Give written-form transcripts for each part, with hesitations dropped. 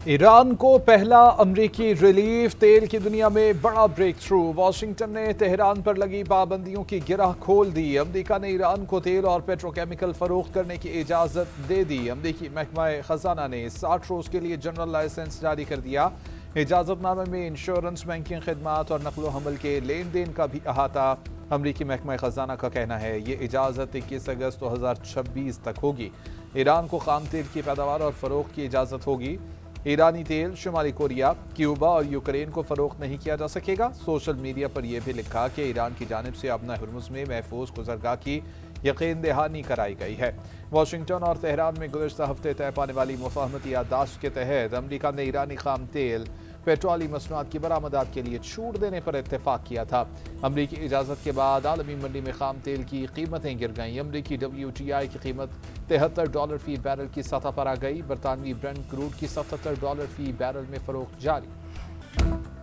Iran को पहला अमरीकी रिलीफ तेल की दुनिया में बड़ा ब्रेक थ्रू। वाशिंगटन ने तेहरान पर लगी पाबंदियों की गिरह खोल दी। अमरीका ने ईरान को तेल और पेट्रोकेमिकल फरोख्त करने की इजाज़त दे दी। अमरीकी महकमा खजाना ने 60 रोज़ के लिए जनरल लाइसेंस जारी कर दिया। इजाज़तनामे में इंश्योरेंस, बैंकिंग खिदमात और नकलो हमल के लेन देन का भी अहाता। अमरीकी महकमा खजाना का कहना है ये इजाज़त 21 अगस्त 2026 तक होगी। ईरान को खाम तेल की पैदावार और फरोख्त की इजाज़त होगी। ईरानी तेल शुमाली कोरिया, क्यूबा और यूक्रेन को फरोख्त नहीं किया जा सकेगा। सोशल मीडिया पर यह भी लिखा कि ईरान की जानिब से अपना हुर्मुज़ में महफूज गुज़रगाह की यकीन दहानी कराई गई है। वाशिंगटन और तेहरान में गुज़श्ता हफ्ते तय पाने वाली मुफाहमती याददाश्त के तहत अमरीका ने ईरानी खाम तेल, पेट्रोलियम मसनूआत की बरामदात के लिए छूट देने पर इत्तेफाक किया था। अमरीकी इजाज़त के बाद आलमी मंडी में खाम तेल की कीमतें गिर गईं। अमरीकी WTI की कीमत $73 फी बैरल की सतह पर आ गई। बरतानवी ब्रेंट क्रूड की $77 फी बैरल में फरोख्त जारी।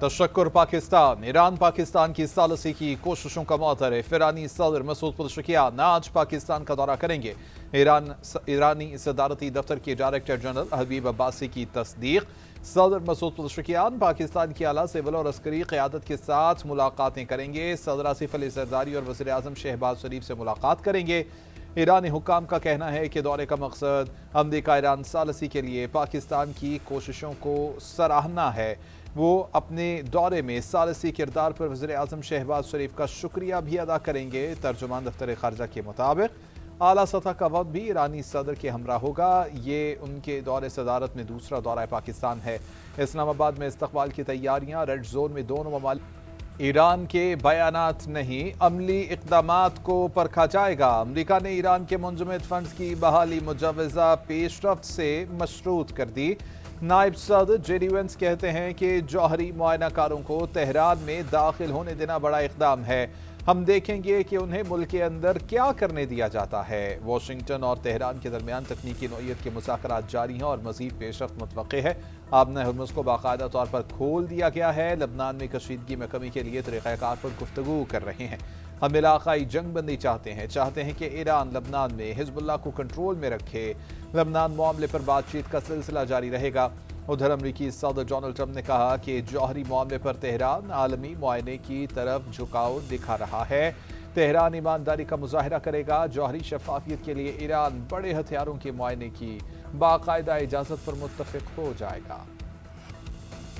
तशक्कुर पाकिस्तान। ईरान पाकिस्तान की सालसी की कोशिशों का मुअतरफ। ईरानी सदर मसूद पज़ेश्कियान आज पाकिस्तान का दौरा करेंगे। ईरानी सदारती दफ्तर के डायरेक्टर जनरल हबीब अब्बासी की तस्दीक। सदर मसूद पज़ेश्कियान पाकिस्तान की आला सिविल और अस्करी क़यादत के साथ मुलाकातें करेंगे। सदर आसिफ अली ज़रदारी और वज़ीर आज़म शहबाज शरीफ से मुलाकात करेंगे। ईरानी हुक्काम का कहना है कि दौरे का मकसद अमरीका ईरान सालसी के लिए पाकिस्तान की कोशिशों को सराहना है। वो अपने दौरे में सालसी किरदार पर वज़ीर आज़म शहबाज शरीफ का शुक्रिया भी अदा करेंगे। तर्जुमान दफ्तर ख़ारजा के मुताबिक आला सतह का वक्त भी ईरानी सदर के हमरा होगा। ये उनके दौरे सदारत में दूसरा दौरा पाकिस्तान है। इस्लामाबाद में इस्तक़बाल की तैयारियां। रेड जोन में दोनों ममालिक ईरान के बयानात नहीं, अमली इक़दामात को परखा जाएगा। अमरीका ने ईरान के मुंजमद फंड्स की बहाली मुजवज़ा पेशरफ्त से मशरूत कर दी। नायब सदर जेडी वेंस कहते हैं कि जौहरी मुआयनाकारों को तेहरान में दाखिल होने देना बड़ा इक़दाम है। हम देखेंगे कि उन्हें मुल्क के अंदर क्या करने दिया जाता है। वाशिंगटन और तेहरान के दरमियान तकनीकी नौइयत के मुज़ाकरात जारी हैं और मज़ीद पेशरफ्त मुतवक्के है। आबना हुर्मुज़ को बाकायदा तौर पर खोल दिया गया है। लबनान में कशीदगी में कमी के लिए तरीक़ाकार पर गुफ्तगू कर रहे हैं। हम इलाक़ाई जंग बंदी चाहते हैं कि ईरान लबनान में हिज़्बुल्लाह को कंट्रोल में रखे। लबनान मामले पर बातचीत का सिलसिला जारी रहेगा। उधर अमरीकी सदर डोनाल्ड ट्रंप ने कहा कि जौहरी मामले पर तेहरान आलमी मुआयने की तरफ झुकाव दिखा रहा है। तेहरान ईमानदारी का मुजाहरा करेगा। जौहरी शफाफियत के लिए ईरान बड़े हथियारों के मुआयने की बाकायदा इजाज़त पर मुत्तफ़िक हो जाएगा।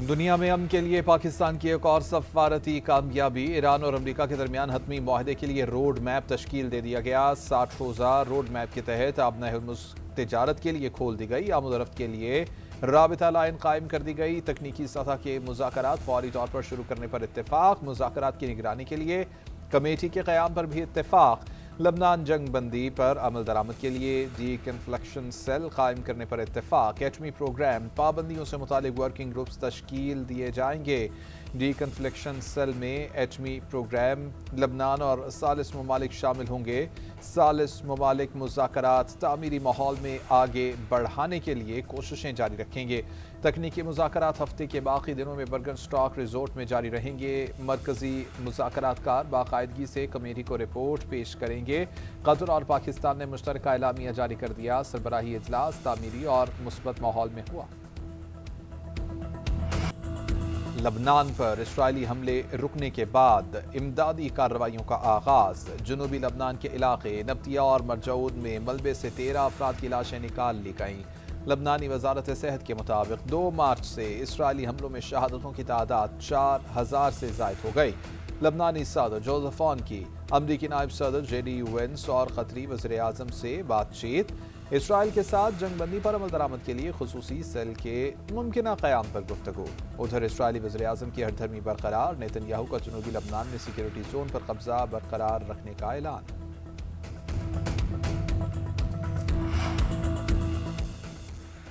दुनिया में अमन के लिए पाकिस्तान की एक और सफारती कामयाबी। ईरान और अमरीका के दरमियान हतमी मुआहदे के लिए रोड मैप तश्कील दे दिया गया। 60 रोज़ा रोड मैप के तहत आबना हुर्मुज़ तिजारत के लिए खोल दी गई। आमद-ओ-रफ्त के लिए राबिता लाइन कायम कर दी गई। तकनीकी सतह के मुज़ाकरात फौरी तौर पर शुरू करने पर इत्तेफाक। मुज़ाकरात की निगरानी के लिए कमेटी के क़याम पर भी इत्तेफाक। लबनान जंग बंदी पर अमल दरामद के लिए डीकन्फ्लिक्शन सेल कायम करने पर इत्तेफाक। एटमी प्रोग्राम पाबंदियों से मुतालिक वर्किंग ग्रुप्स तश्कील दिए जाएंगे। डीकन्फ्लिक्शन सेल में एटमी प्रोग्राम, लबनान और सालिस ममालिक शामिल होंगे। सालिस ममालिक मुज़ाकरात तामीरी माहौल में आगे बढ़ाने के लिए कोशिशें जारी रखेंगे। तकनीकी मुज़ाकरात हफ्ते के बाकी दिनों में बर्गन स्टॉक रिजोर्ट में जारी रहेंगे। मरकजी मुज़ाकरातकार बाकायदगी से कमेटी को रिपोर्ट पेश करेंगे। कतर और पाकिस्तान ने मुश्तरका एलामिया जारी कर दिया। सरबराही इजलास तामीरी और मुस्बत माहौल में हुआ। लबनान पर इस्राइली हमले रुकने के बाद इमदादी कार्रवाइयों का आगाज। जनूबी लबनान के इलाके नब्तिया और मरजऊद में मलबे से 13 अफराद की लाशें निकाल ली गईं। लबनानी वजारत सेहत के मुताबिक 2 मार्च से इस्राइली हमलों में शहादतों की तादाद 4000 से ज़ायद हो गई। लबनानी सदर जोसेफ ऑन की अमरीकी नायब सदर जेडी वेंस और कतरी वज़ीर आज़म से बातचीत। इसराइल के साथ जंग बंदी पर अमल दरामद के लिए खुसूसी सेल के मुमकिन क़याम पर गुफ्तगू। उधर इसराइली वज़ीर आज़म की हरधर्मी बरकरार। नेतन्याहू का जनूबी लबनान में सिक्योरिटी जोन पर कब्जा बरकरार रखने का ऐलान।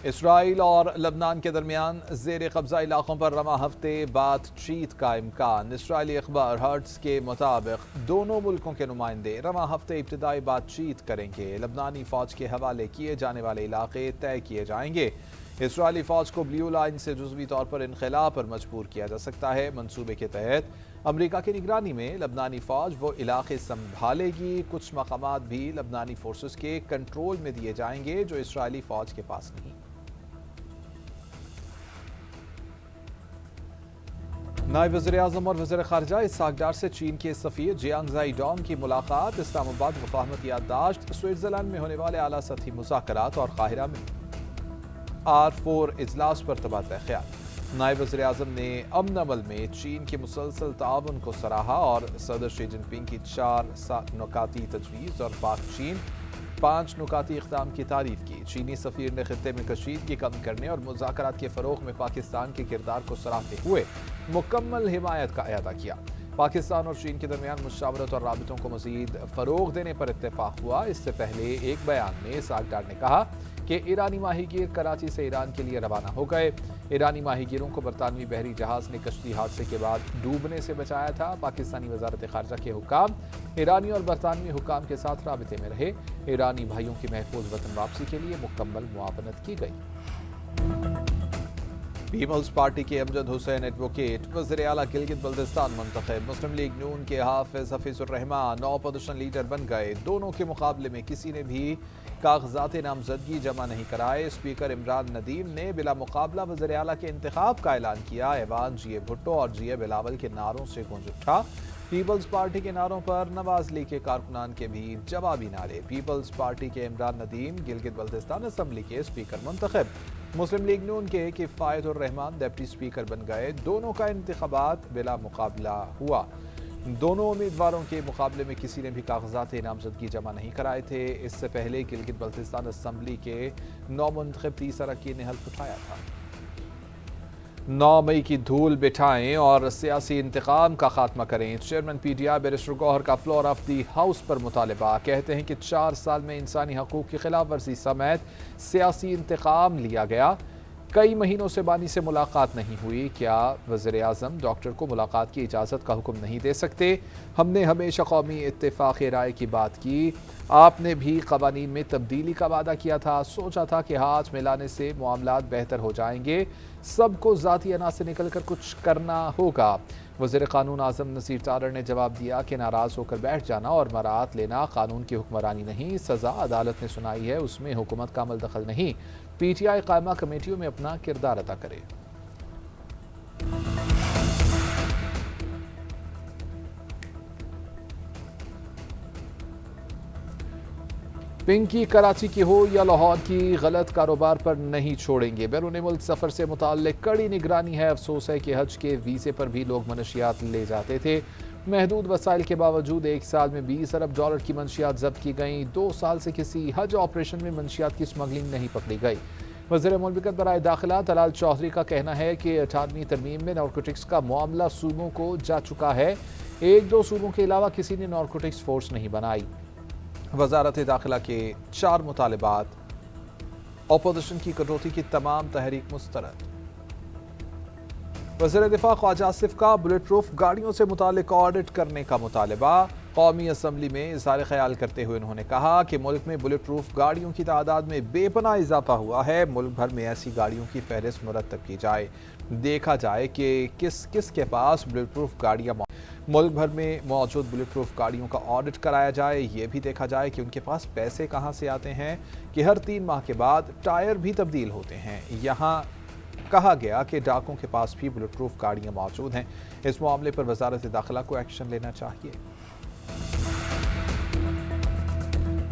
इसराइल और लबनान के दरमियान ज़ेर कब्जा इलाकों पर रमा हफ्ते बातचीत का इम्कान। इसराइली अखबार हर्ट्स के मुताबिक दोनों मुल्कों के नुमाइंदे रमा हफ्ते इब्तिदाई बातचीत करेंगे। लबनानी फ़ौज के हवाले किए जाने वाले इलाके तय किए जाएंगे। इसराइली फ़ौज को ब्लू लाइन से जुज़वी तौर पर इनख़ला पर मजबूर किया जा सकता है। मनसूबे के तहत अमरीका की निगरानी में लबनानी फ़ौज वो इलाके संभालेगी। कुछ मकामात भी लबनानी फोर्सेस के कंट्रोल में दिए जाएंगे जो इसराइली फ़ौज के पास नहीं। नायब वज़ीर-ए-आज़म और वज़ीर ख़ारजा इसहाक़ डार से चीन के सफ़ीर जियांग ज़ाइडोंग की मुलाकात। इस्लामाबाद मुफ़ाहमत याददाश्त। स्विट्ज़रलैंड में होने वाले आला सतही मुज़ाकरात और काहिरा में R4 इजलास पर तबादला ख्याल। नायब वज़ीर-ए-आज़म ने अमन अमल में चीन के मुसलसल ताउन को सराहा और सदर शी जिनपिंग की 4 नुकाती तजवीज़ और पाक चीन 5 नुकाती इक़दाम की तारीफ की। चीनी सफ़ीर ने खित्ते में कशीदगी कम करने और मुज़ाकरात के फ़रोग़ में पाकिस्तान के किरदार को सराहते हुए मुकम्मल हिमायत का अदा किया। पाकिस्तान और चीन के दरमियान मुशावरत और राबितों को मज़ीद फ़रोग़ देने पर इत्तेफाक हुआ। इससे पहले एक बयान में इसहाक़ डार ने कहा कि ईरानी माहीगीर कराची से ईरान के लिए रवाना हो गए। ईरानी माहीगीरों को बरतानवी बहरी जहाज़ ने कश्ती हादसे के बाद डूबने से बचाया था। पाकिस्तानी वज़ारत ख़ारजा के हुक्काम ईरानी और बरतानवी हुक्काम के साथ राबिते में रहे। ईरानी भाइयों की महफूज वतन वापसी के लिए मुकम्मल मुआवनत की गई। पीपल्स पार्टी के अमजद हुसैन एडवोकेट वज़ीर आला गिलगित बल्तिस्तान मुंतखब। मुस्लिम लीग नून के हफीजुर रहमान ऑपोजिशन लीडर बन गए। दोनों के मुकाबले में किसी ने भी कागजात नामजदगी जमा नहीं कराए। स्पीकर इमरान नदीम ने बिला मुकाबला वज़ीर आला के इंतखाब का ऐलान किया। ऐवान जी ए भुट्टो और जी ए बिलावल के नारों से गूंज उठा। पीपल्स पार्टी के नारों पर नवाज लीग के कारकुनान के भी जवाबी नारे। पीपल्स पार्टी के इमरान नदीम गिलगित बल्तिस्तान असम्बली के स्पीकर मुंतखब। मुस्लिम लीग नून के किफ़ायतुर रहमान डिप्टी स्पीकर बन गए। दोनों का इंतखाबात बिला मुकाबला हुआ। दोनों उम्मीदवारों के मुकाबले में किसी ने भी कागजात नामजदगी जमा नहीं कराए थे। इससे पहले गिलगित बल्तिस्तान असम्बली के नौमुंतखब 30 अरकान ने हल्फ उठाया था। 9 मई की धूल बिठाएं और सियासी इंतकाम का खात्मा करें। चेयरमैन PTI बैरिस्टर गौहर का फ्लोर ऑफ दी हाउस पर मुतालबा। कहते हैं कि 4 साल में इंसानी हकूक़ की खिलाफ वर्जी समेत सियासी इंतकाम लिया गया। कई महीनों से बानी से मुलाकात नहीं हुई। क्या वज़ीर आज़म डॉक्टर को मुलाकात की इजाज़त का हुक्म नहीं दे सकते? हमने हमेशा कौमी इत्तेफाक राय की बात की। आपने भी क़वानीन में तब्दीली का वादा किया था। सोचा था कि हाथ मिलाने से मामलात बेहतर हो जाएंगे। सबको ज़ाती अना से निकल कर कुछ करना होगा। वज़ीर क़ानून आज़म नसीर तारड़ ने जवाब दिया कि नाराज़ होकर बैठ जाना और मराहत लेना कानून की हुक्मरानी नहीं। सज़ा अदालत ने सुनाई है, उसमें हुकूमत का अमल दखल नहीं। PTI कायमा कमेटियों में अपना किरदार अदा करे। पिंकी कराची की हो या लाहौर की, गलत कारोबार पर नहीं छोड़ेंगे। बैरून मुल्क सफ़र से मुताल्लिक कड़ी निगरानी है। अफसोस है कि हज के वीज़े पर भी लोग मनशियात ले जाते थे। महदूद वसाइल के बावजूद 1 साल में $20 अरब की मंशियात जब्त की गई। 2 साल से किसी हज ऑपरेशन में मंशियात की स्मगलिंग नहीं पकड़ी गई। वज़ीर मुमलिकत बराए दाखिला तलाल चौधरी का कहना है कि 18वीं तरमीम में नारकोटिक्स का मामला सूबों को जा चुका है। 1-2 सूबों के अलावा किसी ने नारकोटिक्स फोर्स नहीं बनाई। वज़ारत दाखिला के 4 मुतालबात। अपोजिशन की कटौती की तमाम तहरीक मुस्तरद। वज़ीर दिफा ख्वाजा आसिफ का बुलेट प्रूफ गाड़ियों से मुतालिक ऑडिट करने का मुतालबा। कौमी असम्बली में इज़हार ख्याल करते हुए उन्होंने कहा कि मुल्क में बुलेट प्रूफ गाड़ियों की तादाद में बेपनाह इजाफा हुआ है। मुल्क भर में ऐसी गाड़ियों की फहरिस्त मुरतब की जाए। देखा जाए कि किस किस के पास बुलेट प्रूफ गाड़ियाँ। मुल्क भर में मौजूद बुलेट प्रूफ गाड़ियों का ऑडिट कराया जाए। ये भी देखा जाए कि उनके पास पैसे कहाँ से आते हैं कि हर 3 माह के बाद टायर भी तब्दील होते हैं। यहाँ कहा गया कि डाकों के पास भी बुलेट प्रूफ गाड़ियाँ मौजूद हैं। इस मामले पर वज़ारत दाखिला को एक्शन लेना चाहिए।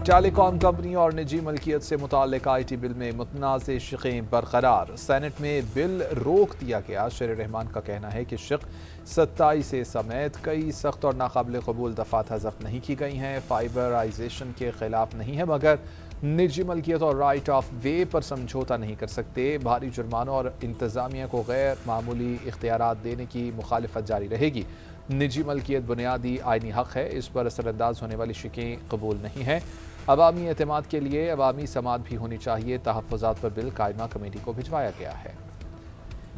टेलीकॉम कंपनी और निजी मलकियत से मुताल्लिक IT बिल में मुतनाज़ शिक़ें बरकरार। सेनेट में बिल रोक दिया गया। शेर रहमान का कहना है कि शिक़ 27 समेत कई सख्त और नाकाबिल कबूल दफ़ात हज़फ नहीं की गई हैं। फाइबराइजेशन के खिलाफ नहीं है, मगर निजी मलकियत और राइट ऑफ वे पर समझौता नहीं कर सकते। भारी जुर्मानों और इंतज़ामिया को गैर मामूली इख्तियारात देने की मुखालिफत जारी रहेगी। निजी मलकियत बुनियादी आइनी हक़ है, इस पर असरअंदाज होने वाली शिकें कबूल नहीं है। अवामी एतमाद के लिए अवामी समात भी होनी चाहिए। तहफ़्फ़ुज़ात पर बिल कायमा कमेटी को भिजवाया गया है।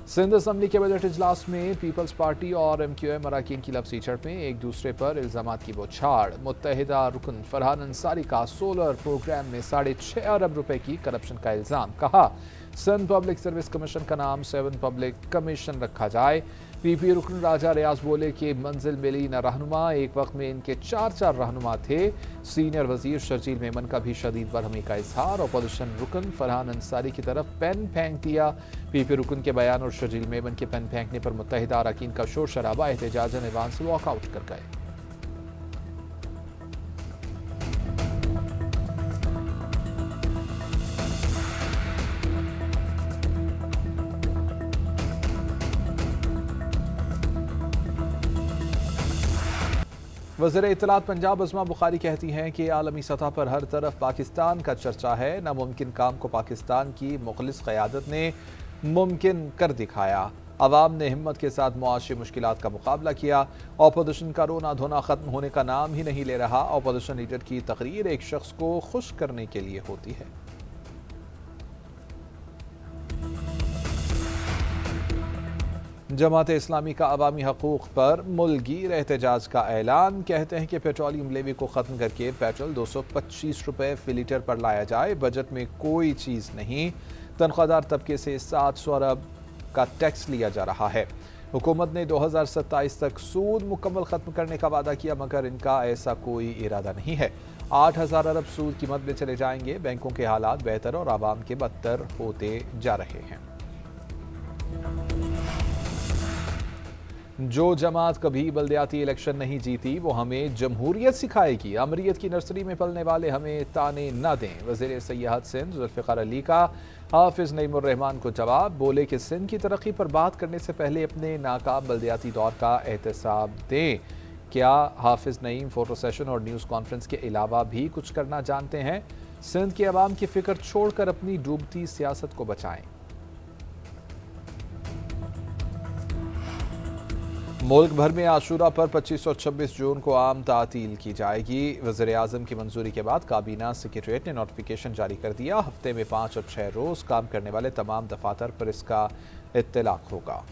सिंध असम्बली के बजट इजलास में पीपल्स पार्टी और MQM अरकान की लफ्ज़ी झड़प में एक दूसरे पर इल्ज़ामात की बौछार। मुत्तहिदा रुकन फरहान अंसारी का सोलर प्रोग्राम में 6.5 अरब रुपए की करप्शन का इल्ज़ाम। कहा सिंध पब्लिक सर्विस कमीशन का नाम 7 पब्लिक कमीशन रखा जाए। पीपी रुकन राजा रियाज बोले कि मंजिल मिली न रहनुमा, एक वक्त में इनके 4 रहनुमा थे। सीनियर वजीर शर्जील मेमन का भी शदीद बरहमी का इजहार। अपोजिशन रुकन फरहान अंसारी की तरफ पेन फेंक दिया। पीपी रुकन के बयान और शर्जील मेमन के पेन फेंकने पर मुत्तहिदा अरकान का शोर शराबा, एहतजाजन ऐवान से वॉकआउट कर गए। वज़ीर इत्तलात पंजाब अज़मा बुखारी कहती हैं कि आलमी सतह पर हर तरफ पाकिस्तान का चर्चा है। नामुमकिन काम को पाकिस्तान की मुखलिस क़यादत ने मुमकिन कर दिखाया। अवाम ने हिम्मत के साथ मुआशी मुश्किलात का मुकाबला किया। अपोजिशन का रोना धोना ख़त्म होने का नाम ही नहीं ले रहा। अपोजिशन लीडर की तकरीर एक शख्स को खुश करने के लिए होती है। जमात इस्लामी का अवामी हकूक़ पर मुल्कगीर एहतजाज का ऐलान। कहते हैं कि पेट्रोलियम लेवी को ख़त्म करके पेट्रोल 225 रुपये फी लीटर पर लाया जाए। बजट में कोई चीज़ नहीं। तनख्वाहदार तबके से 700 अरब का टैक्स लिया जा रहा है। हुकूमत ने 2027 तक सूद मुकम्मल ख़त्म करने का वादा किया, मगर इनका ऐसा कोई इरादा नहीं है। 8000 अरब सूद की मद में चले जाएंगे। बैंकों के हालात बेहतर और आवाम के बदतर होते जा रहे हैं। जो जमात कभी बल्दियाती इलेक्शन नहीं जीती वो हमें जमहूरियत सिखाएगी। अमरीयत की नर्सरी में पलने वाले हमें ताने न दें। वज़ीर सयाहत सिंध जुल्फ़िकार अली का हाफिज़ नईमुर रहमान को जवाब। बोले कि सिंध की तरक्की पर बात करने से पहले अपने नाकाम बल्दियाती दौर का एहतसाब दें। क्या हाफिज़ नईम फोटो सेशन और न्यूज़ कॉन्फ्रेंस के अलावा भी कुछ करना जानते हैं? सिंध के अवाम की फिक्र छोड़कर अपनी डूबती सियासत को बचाएं। मुल्क भर में आशूरा पर 25 और 26 जून को आम तातील की जाएगी। वज़ीर आज़म की मंजूरी के बाद काबीना सेक्रेटरीट ने नोटिफिकेशन जारी कर दिया। हफ्ते में 5 और 6 रोज़ काम करने वाले तमाम दफातर पर इसका इत्तलाक होगा।